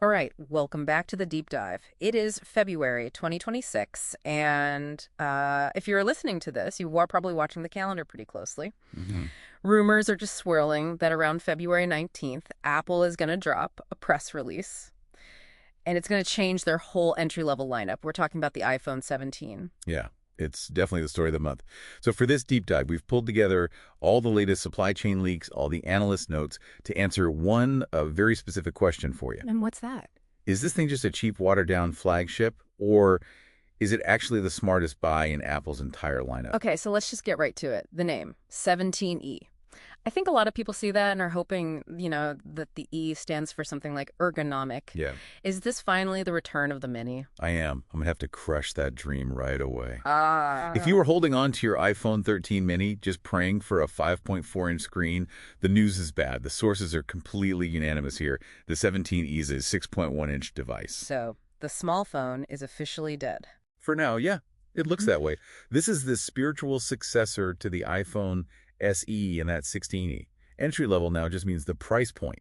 All right, welcome back to the deep dive. It is February 2026, and if you're listening to this, you are probably watching the calendar pretty closely. Hmm. Rumors are just swirling that around February 19th, Apple is going to drop a press release, and it's going to change their whole entry-level lineup. We're talking about the iPhone 17. Yeah, it's definitely the story of the month. So for this deep dive, we've pulled together all the latest supply chain leaks, all the analyst notes to answer one very specific question for you. And what's that? Is this thing just a cheap, watered-down flagship, or is it actually the smartest buy in Apple's entire lineup? Okay, so let's just get right to it. The name, 17E. I think a lot of people see that and are hoping, that the E stands for something like ergonomic. Yeah, Is this finally the return of the Mini? I am. I'm going to have to crush that dream right away. Ah. If you were holding on to your iPhone 13 mini, just praying for a 5.4-inch screen, the news is bad. The sources are completely unanimous here. The 17E is a 6.1-inch device. So, the small phone is officially dead. For now, yeah, it looks that way. This is the spiritual successor to the iPhone SE and that 16E. Entry level now just means the price point,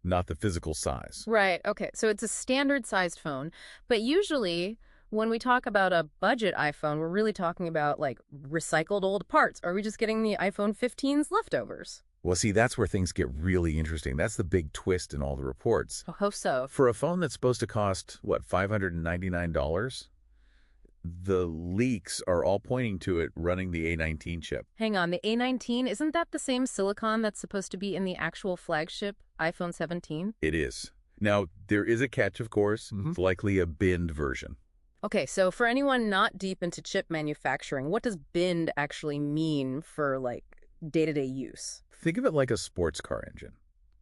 not the physical size. Right, okay. So it's a standard-sized phone, but usually when we talk about a budget iPhone, we're really talking about, like, recycled old parts. Or are we just getting the iPhone 15's leftovers? Well, see, that's where things get really interesting. That's the big twist in all the reports. I hope so. For a phone that's supposed to cost, what, $599? The leaks are all pointing to it running the A19 chip. Hang on, the A19, isn't that the same silicon that's supposed to be in the actual flagship iPhone 17? It is. Now, there is a catch, of course. It's likely a binned version. Okay, so for anyone not deep into chip manufacturing, what does binned actually mean for, like, day-to-day use? Think of it like a sports car engine.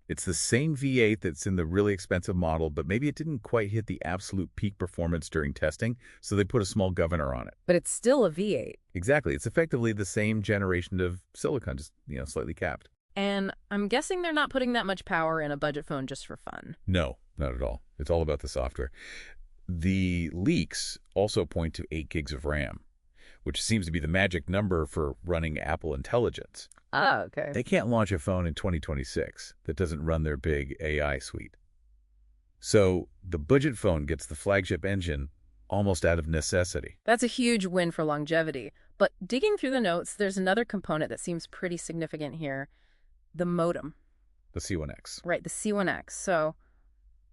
It's the same V8 that's in the really expensive model, but maybe it didn't quite hit the absolute peak performance during testing, so they put a small governor on it. But it's still a V8. Exactly. It's effectively the same generation of silicon, just, slightly capped. And I'm guessing they're not putting that much power in a budget phone just for fun. No, not at all. It's all about the software. The leaks also point to 8 gigs of RAM, which seems to be the magic number for running Apple Intelligence. Oh, okay. They can't launch a phone in 2026 that doesn't run their big AI suite. So the budget phone gets the flagship engine almost out of necessity. That's a huge win for longevity. But digging through the notes, there's another component that seems pretty significant here. The modem. The C1X. Right, the C1X. So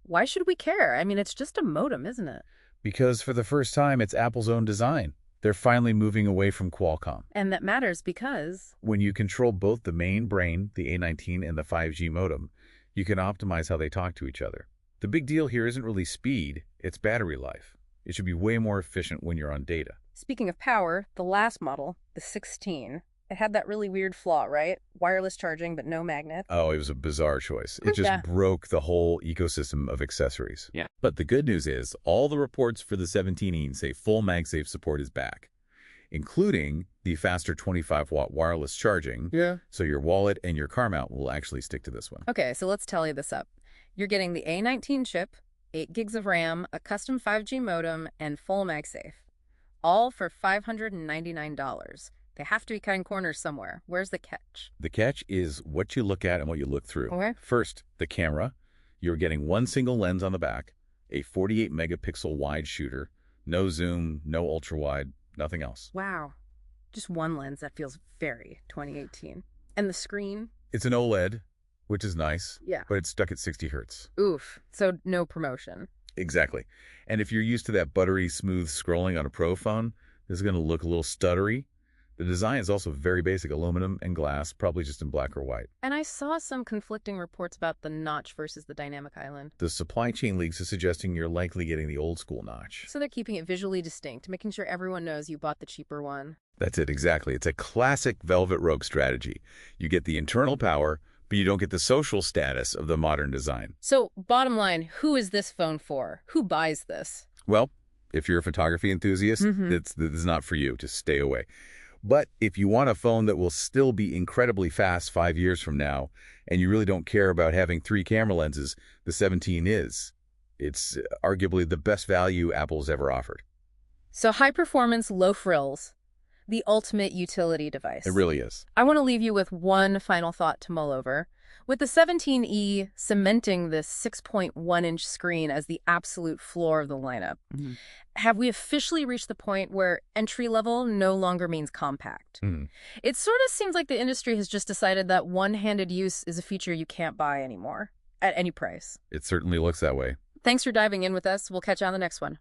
why should we care? I mean, it's just a modem, isn't it? Because for the first time, it's Apple's own design. They're finally moving away from Qualcomm. And that matters because... When you control both the main brain, the A19, and the 5G modem, you can optimize how they talk to each other. The big deal here isn't really speed, it's battery life. It should be way more efficient when you're on data. Speaking of power, the last model, the 16, it had that really weird flaw, right? Wireless charging, but no magnet. Oh, it was a bizarre choice. It just Yeah. broke the whole ecosystem of accessories. Yeah. But the good news is, all the reports for the 17E say full MagSafe support is back, including the faster 25-watt wireless charging. Yeah. So your wallet and your car mount will actually stick to this one. Okay, so let's tally this up. You're getting the A19 chip, 8 gigs of RAM, a custom 5G modem, and full MagSafe. All for $599. They have to be cutting corners somewhere. Where's the catch? The catch is what you look at and what you look through. Okay. First, the camera. You're getting one single lens on the back, a 48-megapixel wide shooter, no zoom, no ultra-wide, nothing else. Wow. Just one lens. That feels very 2018. And the screen? It's an OLED, which is nice, Yeah. but it's stuck at 60 hertz. Oof. So no promotion. Exactly. And if you're used to that buttery, smooth scrolling on a Pro phone, this is going to look a little stuttery. The design is also very basic, aluminum and glass, probably just in black or white. And I saw some conflicting reports about the notch versus the dynamic island. The supply chain leaks are suggesting you're likely getting the old school notch. So they're keeping it visually distinct, making sure everyone knows you bought the cheaper one. That's it, exactly. It's a classic velvet rope strategy. You get the internal power, but you don't get the social status of the modern design. So bottom line, who is this phone for? Who buys this? Well, if you're a photography enthusiast, this is not for you. Just stay away. But if you want a phone that will still be incredibly fast 5 years from now, and you really don't care about having 3 camera lenses, the 17 is. It's arguably the best value Apple's ever offered. So high performance, low frills, the ultimate utility device. It really is. I want to leave you with one final thought to mull over. With the 17E cementing this 6.1-inch screen as the absolute floor of the lineup, Mhm. have we officially reached the point where entry-level no longer means compact? Mhm. It sort of seems like the industry has just decided that one-handed use is a feature you can't buy anymore, at any price. It certainly looks that way. Thanks for diving in with us. We'll catch you on the next one.